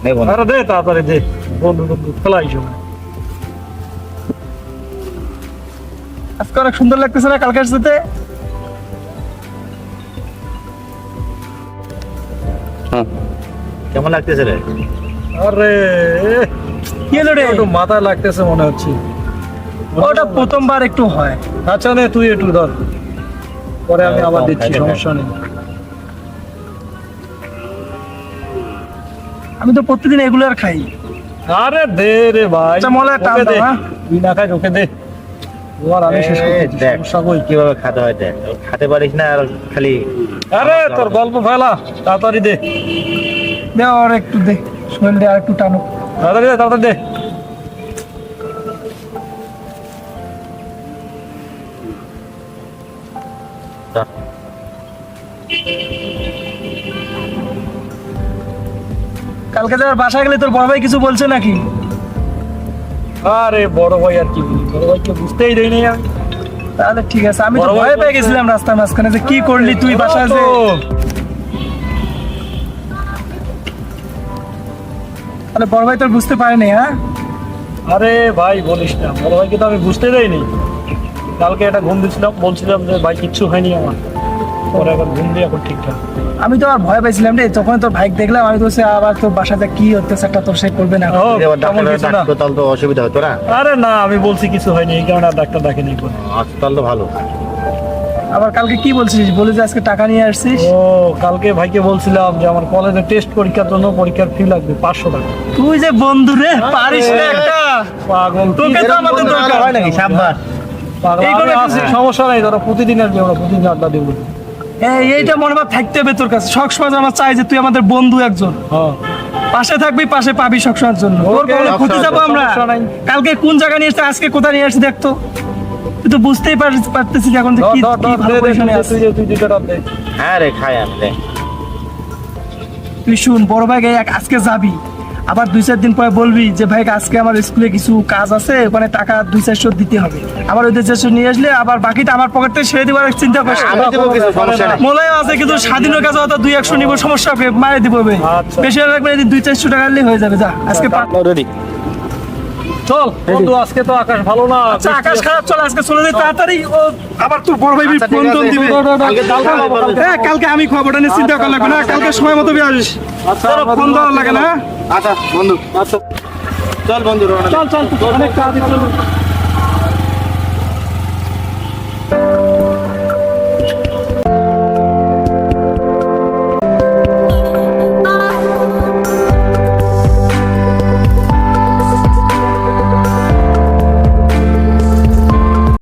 নেব না। আরে দে তাড়াতাড়ি দে, বন্ধু বন্ধু খেলাই সময়। আজকে অনেক সুন্দর লাগতেছে না কালকের সাথে? কেমন লাগতেছে রে? আরে কি হলো রে? একটু মাথা লাগতেছে মনে হচ্ছে। ওটা প্রথমবার একটু হয়। আচ্ছা নে তুই একটু ধর, পরে আমি আবার দিচ্ছি, খাইতে সমস্যা নেই। আমি তো প্রতিদিন এগুলার খাই। আরে দে রে ভাই, আচ্ছা, মলার টান ওকে দে। দাও, হ্যাঁ? তুই না খাই ওকে দে, তোমার আমি শেষ করতে দেখ সমস্যা কই। কিভাবে খেতে হয় দেখ, খেতে পারিস না আর খালি। আরে তোর গল্প ফেলা, তাড়াতাড়ি দে, দে আর একটু দে, শরীরটা আর একটু টানো। তাড়াতাড়ি দে, তাড়াতাড়ি দে। কালকে যাওয়ার বাসায় গেলে তোর বড় ভাই কিছু বলছে নাকি? আরে বড় ভাই আর কি বলি, বড় ভাইকে বুঝতেই দেয়নি আমি। তাহলে ঠিক আছে, আমি তো বড় ভাই ভয় পেয়ে বলছে- গেছিলাম রাস্তার মাঝখানে যে কি করলি তুই বাসায় যে। তাহলে বড় ভাই তোর বুঝতে পারেনি, হ্যাঁ? আরে ভাই বলিস না, বড় ভাইকে তো আমি বুঝতে দেয়নি। কালকে একটা ঘুম দিয়েছিলাম, বলছিলাম যে ভাই কিচ্ছু হয়নি আমার, পরে এখন ঘুম দিয়ে এখন ঠিকঠাক। আমি তো আর ভয় পাইছিলাম রে, তখন তোর ভাই দেখলাম, আমি তো আবার তোর বাসাতে কি হতেছে একটা তোর সে করবে না। ও, এবার তেমন ডাক্তার কিছু না। ডাক্তার তাহলে তো অসুবিধা হতো না। আরে না, আমি বলছি কিছু হয়নি, এই কারণে আর ডাক্তার ডাকেনি কোনো। হাসপাতাল তো ভালো। আবার কালকে কি বলছিস, বলে যে আজকে টাকা নিয়ে আসছিস? ও কালকে ভাইকে বলছিলাম যে আমার কলেজে টেস্ট পরীক্ষার জন্য পরীক্ষার ফি লাগবে 500 টাকা। তুই যে বন্ধু রে, পারিস না একটা। পাগল তোকে তো আমাদের দরকার হয় নাকি সাবধান। পাগল, এই আমি করে আছি, কিছু- সমস্যা নাই, ধরো প্রতিদিন আসবি, আমরা প্রতিদিন আড্ডা দেবো। এইটা মনোভাব থাকতে হবে তোর কাছে সবসময়। আমার চাই যে তুই আমাদের বন্ধু একজন, হ্যাঁ পাশে থাকবি, পাশে পাবি সবসময়ের জন্য। তোর ওকে, কোনো ক্ষতি যাবো আমরা? সমস্যা নাই। কালকে কোন জায়গা নিয়ে এসছে, আজকে কোথায় নিয়ে আসছি দেখতো। তুই তো বুঝতেই পারতেছিস এখন যে ধর, কি ধর, কি ধর, ভালো দে, দে, পজিশনে দে, আছিস। তুই দুটো রাত দে। হ্যাঁ রে খাই আমি দে। তুই শুন, বড় ভাই আজকে যাবি, আবার 2-4 দিন পরে বলবি যে ভাই আজকে আমার স্কুলে কিছু কাজ আছে, ওখানে টাকা 200-400 দিতে হবে। আবার ওই 200 নিয়ে আসলে আবার বাকিটা আমার পকেট থেকে ছেড়ে দেওয়ার চিন্তা করিস না। আমি দেবো কিছু, সমস্যা নাই। মনে আছে কিন্তু স্বাধীনের কাছে হয়তো 200-100 নিব, সমস্যা হবে, মারে দিব হবে। আচ্ছা। বেশি লাগবে না, 200-400 টাকা নিলে হয়ে যাবে। যা আজকে রেডি। চল বন্ধু, আজকে তো আকাশ ভালো না। আচ্ছা, আকাশ খারাপ, চল আজকে চলে যাই তাড়াতাড়ি। ও আবার তোর বড় ভাই আচ্ছা, ঠিক ফোন টোন আছে। দিবে। কালকে খাবো, কালকে। হ্যাঁ, কালকে আমি খবরটা নিয়ে চিন্তা করা লাগবে না, কালকে সময় মতো আসিস। আচ্ছা, তোর ফোন দেওয়ার লাগে না। আচ্ছা বন্ধু, আচ্ছা চল বন্ধু রওনা দে। চল চল, অনেক কাজ আছে।